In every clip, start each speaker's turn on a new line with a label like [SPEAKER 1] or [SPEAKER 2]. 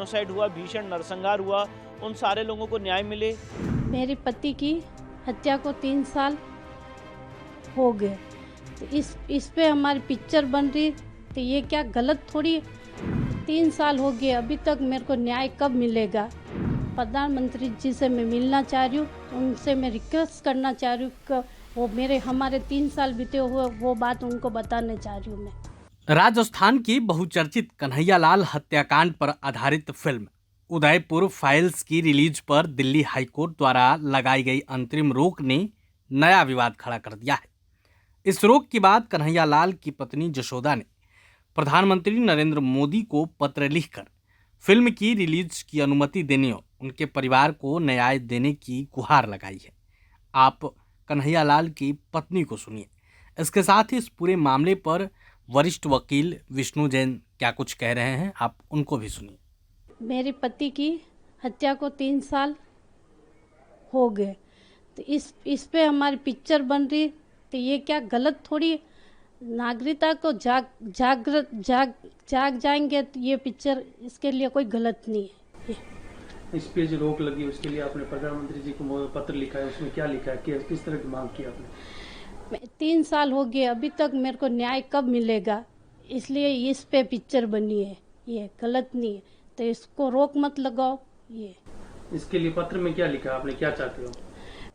[SPEAKER 1] Genocide हुआ, भीषण नरसंहार हुआ, उन सारे लोगों को न्याय मिले।
[SPEAKER 2] मेरे पति की हत्या को 3 साल हो गए, तो इस पे हमारी पिक्चर बन रही, तो ये क्या गलत थोड़ी। 3 साल हो गए, अभी तक मेरे को न्याय कब मिलेगा? प्रधानमंत्री जी से मैं मिलना चाह रही हूँ, उनसे मैं रिक्वेस्ट करना चाह रही हूँ कि वो हमारे 3 साल बीते हुए वो बात उनको बताने चाह रही हूँ मैं।
[SPEAKER 3] राजस्थान की बहुचर्चित कन्हैयालाल हत्याकांड पर आधारित फिल्म उदयपुर फाइल्स की रिलीज पर दिल्ली हाईकोर्ट द्वारा लगाई गई अंतरिम रोक ने नया विवाद खड़ा कर दिया है। इस रोक के बाद कन्हैयालाल की पत्नी जशोदा ने प्रधानमंत्री नरेंद्र मोदी को पत्र लिखकर फिल्म की रिलीज की अनुमति देने और उनके परिवार को न्याय देने की गुहार लगाई है। आप कन्हैयालाल की पत्नी को सुनिए। इसके साथ ही इस पूरे मामले पर वरिष्ठ वकील विष्णु जैन क्या कुछ कह रहे हैं, आप उनको भी सुनिए।
[SPEAKER 2] मेरे पति की हत्या को 3 साल हो गए, तो इस पे हमारी पिक्चर बन रही, तो ये क्या गलत थोड़ी। नागरिकता को जाग जाएंगे, तो ये पिक्चर इसके लिए कोई गलत नहीं है।
[SPEAKER 4] इस पे जो रोक लगी उसके लिए आपने प्रधानमंत्री जी को पत्र लिखा है, उसमें क्या लिखा है, किस तरह की मांग की आपने?
[SPEAKER 2] 3 साल हो गए, अभी तक मेरे को न्याय कब मिलेगा? इसलिए इस पे पिक्चर बनी है, ये गलत नहीं है, तो इसको रोक मत लगाओ। ये
[SPEAKER 4] इसके लिए पत्र में क्या लिखा, आपने क्या चाहते हो?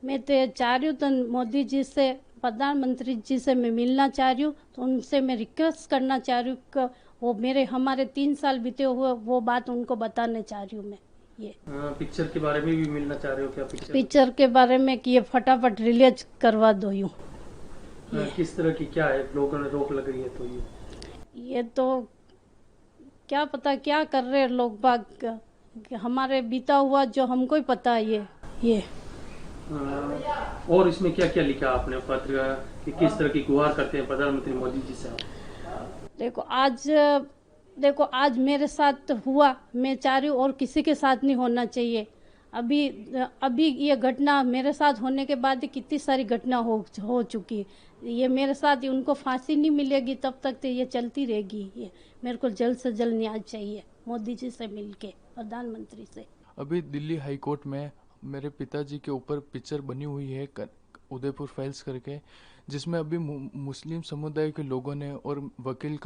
[SPEAKER 2] मैं तो चाह रही हूँ, तो मोदी जी से, प्रधानमंत्री जी से मैं मिलना चाह रही हूँ, तो उनसे मैं रिक्वेस्ट करना चाह रही हूँ कि वो हमारे 3 साल बीते हुए वो बात उनको बताने चाह रही हूँ मैं। ये
[SPEAKER 4] पिक्चर के बारे में भी मिलना चाह रहे हो क्या?
[SPEAKER 2] पिक्चर के बारे में कि ये फटाफट रिलीज करवा दो यूँ।
[SPEAKER 4] किस तरह की क्या है, लोगों ने रोक लग रही है, तो
[SPEAKER 2] ये तो क्या पता क्या कर रहे हैं लोग बाग, हमारे बीता हुआ जो हमको ही पता है। ये
[SPEAKER 4] और इसमें क्या क्या लिखा आपने पत्र कि किस तरह की गुहार करते हैं प्रधानमंत्री मोदी जी से?
[SPEAKER 2] देखो आज मेरे साथ हुआ, मैं चाह रही हूँ और किसी के साथ नहीं होना चाहिए। अभी ये घटना मेरे साथ होने के बाद कितनी सारी घटना हो चुकी है। ये मेरे साथ ही, उनको फांसी नहीं मिलेगी तब तक तो ये चलती रहेगी। ये मेरे को जल्द से जल्द न्याय चाहिए, मोदी जी से मिलके, प्रधानमंत्री से।
[SPEAKER 5] अभी दिल्ली हाई कोर्ट में मेरे पिताजी के ऊपर पिक्चर बनी हुई है उदयपुर फाइल्स करके, जिसमें अभी मुस्लिम समुदाय के लोगों ने और वकील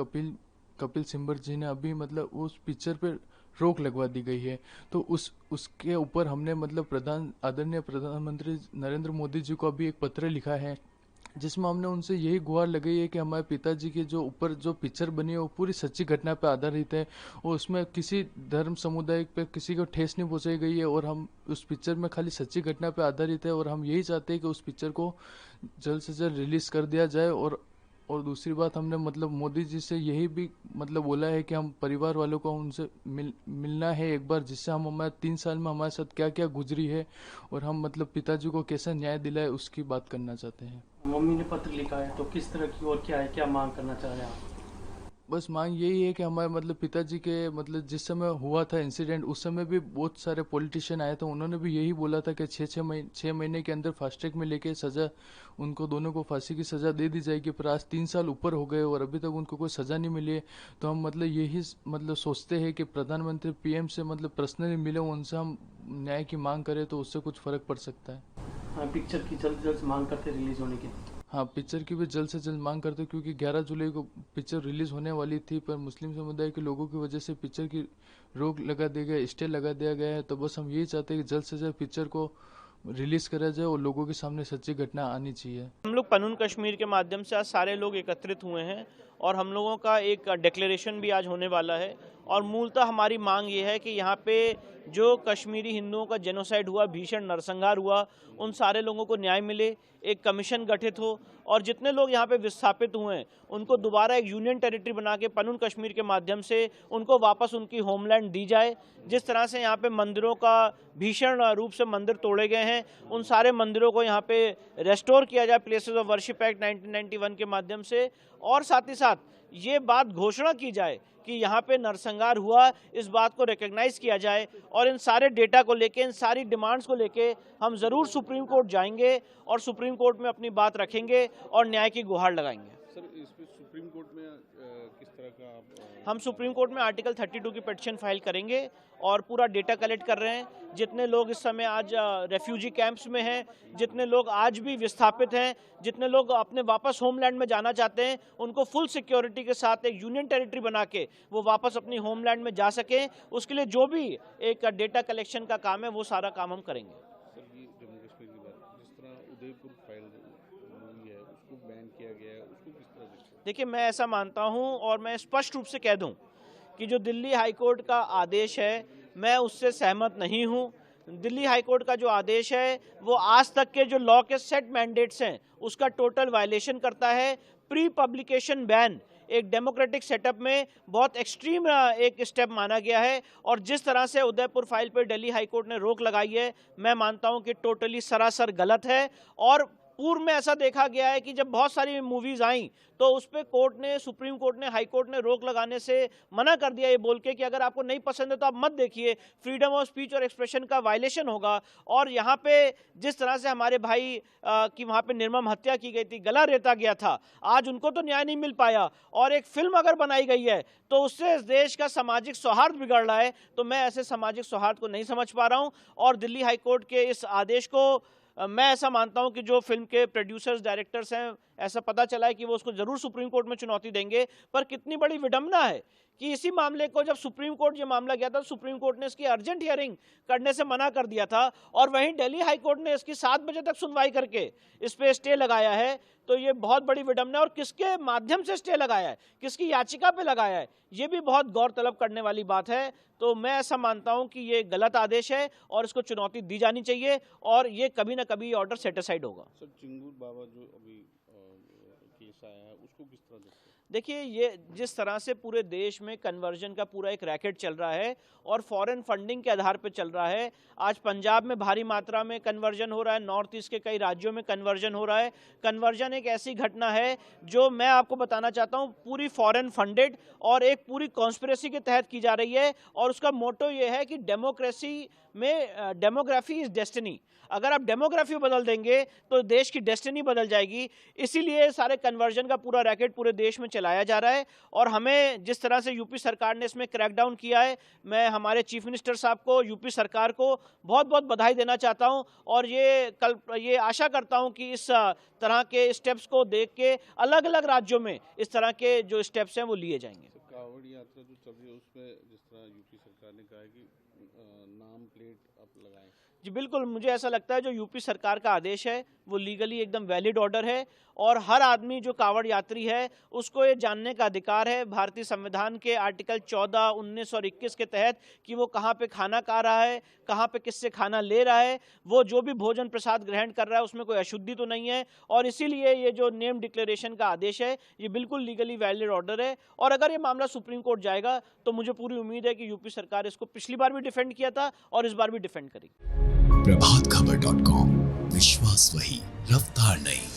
[SPEAKER 5] कपिल सिब्बल जी ने अभी मतलब उस पिक्चर पे रोक लगवा दी गई है। तो उसके ऊपर हमने मतलब आदरणीय प्रधानमंत्री नरेंद्र मोदी जी को अभी एक पत्र लिखा है, जिसमें हमने उनसे यही गुहार लगाई है कि हमारे पिताजी के जो ऊपर जो पिक्चर बनी है वो पूरी सच्ची घटना पर आधारित है और उसमें किसी धर्म समुदाय पे किसी को ठेस नहीं पहुंचाई गई है और हम उस पिक्चर में खाली सच्ची घटना पर आधारित है और हम यही चाहते हैं कि उस पिक्चर को जल्द से जल्द रिलीज कर दिया जाए। और दूसरी बात, हमने मतलब मोदी जी से यही भी मतलब बोला है कि हम परिवार वालों को उनसे मिलना है एक बार, जिससे हम हमारे 3 साल में हमारे साथ क्या क्या गुजरी है और हम मतलब पिताजी को कैसा न्याय दिलाए उसकी बात करना चाहते हैं।
[SPEAKER 4] मम्मी ने पत्र लिखा है, तो किस तरह की और क्या है, क्या मांग करना चाह रहे हैं आप?
[SPEAKER 5] बस मांग यही है कि हमारे मतलब पिताजी के मतलब जिस समय हुआ था इंसिडेंट, उस समय भी बहुत सारे पॉलिटिशियन आए थे, उन्होंने भी यही बोला था कि 6 महीने के अंदर फास्ट ट्रैक में लेके सजा उनको दोनों को फांसी की सजा दे दी जाएगी। पर आज 3 साल ऊपर हो गए और अभी तक उनको कोई सजा नहीं मिली है। तो हम मतलब यही मतलब सोचते हैं कि प्रधानमंत्री पीएम से मतलब पर्सनली मिले, उनसे हम न्याय की मांग करें तो उससे कुछ फर्क पड़ सकता है।
[SPEAKER 4] पिक्चर की जल्द से जल्द मांग करते रिलीज होने की।
[SPEAKER 5] हाँ, पिक्चर की भी जल्द से जल्द मांग करते, क्योंकि 11 जुलाई को पिक्चर रिलीज होने वाली थी, पर मुस्लिम समुदाय के लोगों की वजह से पिक्चर की रोक लगा दी गई, स्टे लगा दिया गया है। तो बस हम यही चाहते हैं कि जल्द से जल्द पिक्चर को रिलीज करा जाए और लोगों के सामने सच्ची घटना आनी चाहिए।
[SPEAKER 1] हम लोग पनून कश्मीर के माध्यम से आज सारे लोग एकत्रित हुए हैं और हम लोगों का एक डिक्लेरेशन भी आज होने वाला है और मूलतः हमारी मांग ये है कि यहाँ पे जो कश्मीरी हिंदुओं का जेनोसाइड हुआ, भीषण नरसंहार हुआ, उन सारे लोगों को न्याय मिले, एक कमीशन गठित हो और जितने लोग यहाँ पे विस्थापित हुए हैं उनको दोबारा एक यूनियन टेरिटरी बना के पनून कश्मीर के माध्यम से उनको वापस उनकी होमलैंड दी जाए। जिस तरह से यहाँ पे मंदिरों का भीषण रूप से मंदिर तोड़े गए हैं, उन सारे मंदिरों को यहाँ पे रेस्टोर किया जाए प्लेसेस ऑफ वर्शिप एक्ट 1991 के माध्यम से। और साथ ही साथ ये बात घोषणा की जाए कि यहाँ पे नरसंहार हुआ, इस बात को रिकग्नाइज किया जाए और इन सारे डेटा को लेके, इन सारी डिमांड्स को लेके हम ज़रूर सुप्रीम कोर्ट जाएंगे और सुप्रीम कोर्ट में अपनी बात रखेंगे और न्याय की गुहार लगाएंगे।
[SPEAKER 6] सर, इसमें सुप्रीम कोर्ट में किस तरह का
[SPEAKER 1] हम सुप्रीम कोर्ट में आर्टिकल 32 की पिटीशन फाइल करेंगे और पूरा डेटा कलेक्ट कर रहे हैं। जितने लोग इस समय आज रेफ्यूजी कैंप्स में हैं, जितने लोग आज भी विस्थापित हैं, जितने लोग अपने वापस होमलैंड में जाना चाहते हैं, उनको फुल सिक्योरिटी के साथ एक यूनियन टेरिटरी बना के वो वापस अपनी होमलैंड में जा सकें, उसके लिए जो भी एक डेटा कलेक्शन का काम है वो सारा काम हम करेंगे।
[SPEAKER 6] सर, ये जम्मू कश्मीर की बात, जिस तरह उदयपुर फाइल मूवी है उसको बैन किया गया है, उसको किस तरह देखते हैं?
[SPEAKER 1] देखिए, मैं ऐसा मानता हूं और मैं स्पष्ट रूप से कह दूं कि जो दिल्ली हाईकोर्ट का आदेश है मैं उससे सहमत नहीं हूं। दिल्ली हाईकोर्ट का जो आदेश है वो आज तक के जो लॉ के सेट मैंडेट्स हैं उसका टोटल वायलेशन करता है। प्री पब्लिकेशन बैन एक डेमोक्रेटिक सेटअप में बहुत एक्सट्रीम एक स्टेप माना गया है और जिस तरह से उदयपुर फाइल पर दिल्ली हाईकोर्ट ने रोक लगाई है मैं मानता हूं कि टोटली सरासर गलत है। और पूर्व में ऐसा देखा गया है कि जब बहुत सारी मूवीज आई तो उस पर कोर्ट ने, सुप्रीम कोर्ट ने, हाई कोर्ट ने रोक लगाने से मना कर दिया, ये बोल के कि अगर आपको नहीं पसंद है तो आप मत देखिए, फ्रीडम ऑफ स्पीच और एक्सप्रेशन का वायलेशन होगा। और यहाँ पे जिस तरह से हमारे भाई की वहाँ पे निर्मम हत्या की गई थी, गला रेता गया था, आज उनको तो न्याय नहीं मिल पाया और एक फिल्म अगर बनाई गई है तो उससे इस देश का सामाजिक सौहार्द बिगड़ रहा है। तो मैं ऐसे सामाजिक सौहार्द को नहीं समझ पा रहा हूँ और दिल्ली हाई कोर्ट के इस आदेश को मैं ऐसा मानता हूं कि जो फिल्म के प्रोड्यूसर्स, डायरेक्टर्स हैं, ऐसा पता चला है कि वो उसको जरूर सुप्रीम कोर्ट में चुनौती देंगे। पर कितनी बड़ी विडंबना है कि इसी मामले को जब सुप्रीम कोर्ट ये मामला गया था, सुप्रीम कोर्ट ने इसकी अर्जेंट हियरिंग करने से मना कर दिया था और वहीं दिल्ली हाई कोर्ट ने इसकी 7 बजे तक सुनवाई करके इस पे स्टे लगाया है। तो ये बहुत बड़ी विडंबना है और किसके माध्यम से स्टे लगाया है, किसकी याचिका पे लगाया है, ये भी बहुत गौर तलब करने वाली बात है। तो मैं ऐसा मानता हूं कि ये गलत आदेश है और इसको चुनौती दी जानी चाहिए और ये कभी ना कभी ऑर्डर सेटिसाइड होगा।
[SPEAKER 6] सर, चिंगूर बाबा जो अभी केस आया है उसको किस तरह देखते हैं?
[SPEAKER 1] देखिए, ये जिस तरह से पूरे देश में कन्वर्जन का पूरा एक रैकेट चल रहा है और फॉरेन फंडिंग के आधार पर चल रहा है। आज पंजाब में भारी मात्रा में कन्वर्जन हो रहा है, नॉर्थ ईस्ट के कई राज्यों में कन्वर्जन हो रहा है। कन्वर्जन एक ऐसी घटना है जो मैं आपको बताना चाहता हूँ पूरी फॉरेन फंडेड और एक पूरी कॉन्स्पिरेसी के तहत की जा रही है और उसका मोटो ये है कि डेमोक्रेसी में डेमोग्राफी इज डेस्टिनी। अगर आप डेमोग्राफी बदल देंगे तो देश की डेस्टिनी बदल जाएगी। इसीलिए सारे कन्वर्जन का पूरा रैकेट पूरे देश में चलाया जा रहा है और हमें जिस तरह से यूपी सरकार ने इसमें क्रैकडाउन किया है, मैं हमारे चीफ मिनिस्टर साहब को, यूपी सरकार को बहुत बहुत बधाई देना चाहता हूं और ये आशा करता हूं कि इस तरह के स्टेप्स को देख के अलग अलग राज्यों में इस तरह के जो स्टेप्स हैं वो लिए जाएंगे।
[SPEAKER 6] कांवड़ यात्रा जो चल रही है उसमें जिस तरह यूपी सरकार ने कहा है कि नाम प्लेट आप लगाएं।
[SPEAKER 1] जी बिल्कुल, मुझे ऐसा लगता है जो यूपी सरकार का आदेश है वो लीगली एकदम वैलिड ऑर्डर है और हर आदमी जो कांवड़ यात्री है उसको ये जानने का अधिकार है भारतीय संविधान के आर्टिकल 14, 19 और 21 के तहत कि वो कहाँ पे खाना खा रहा है, कहाँ पे किससे खाना ले रहा है, वो जो भी भोजन प्रसाद ग्रहण कर रहा है उसमें कोई अशुद्धि तो नहीं है। और इसीलिए ये जो नेम डिक्लेरेशन का आदेश है ये बिल्कुल लीगली वैलिड ऑर्डर है और अगर ये मामला सुप्रीम कोर्ट जाएगा तो मुझे पूरी उम्मीद है कि यूपी सरकार इसको पिछली बार भी डिफेंड किया था और इस बार भी डिफेंड करेगी।
[SPEAKER 7] प्रभातखबर.com, विश्वास वही, रफ्तार नहीं।